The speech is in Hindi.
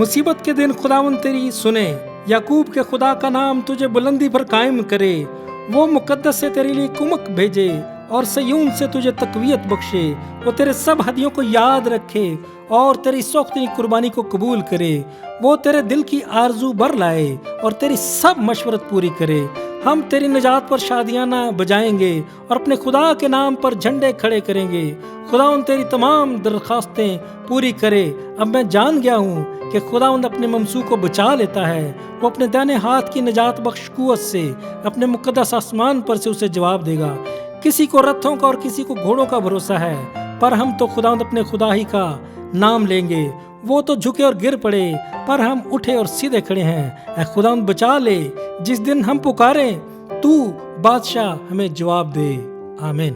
मुसीबत के दिन खुदावंद तेरी सुने, याकूब के खुदा का नाम तुझे बुलंदी पर कायम करे। वो मुकद्दस से तेरे लिए कुमक भेजे और सयून से तुझे तकवीयत बख्शे। वो तेरे सब हदियों को याद रखे और तेरी सौख्ती कुर्बानी को कबूल करे। वो तेरे दिल की आरजू भर लाए और तेरी सब मशवरत पूरी करे। हम तेरी निजात पर शादियाना बजाएंगे और अपने खुदा के नाम पर झंडे खड़े करेंगे। खुदावंद तेरी तमाम दरखास्तें पूरी करे। अब मैं जान गया हूँ कि खुदावंद अपने ममसू को बचा लेता है। वो अपने दाहिने हाथ की निजात बख्श कुव्वत से अपने मुकद्दस आसमान पर से उसे जवाब देगा। किसी को रथों का और किसी को घोड़ों का भरोसा है, पर हम तो खुदावंद अपने खुदा ही का नाम लेंगे। वो तो झुके और गिर पड़े, पर हम उठे और सीधे खड़े हैं। ऐ खुदावंद बचा ले, जिस दिन हम पुकारें तू बादशाह हमें जवाब दे। आमीन।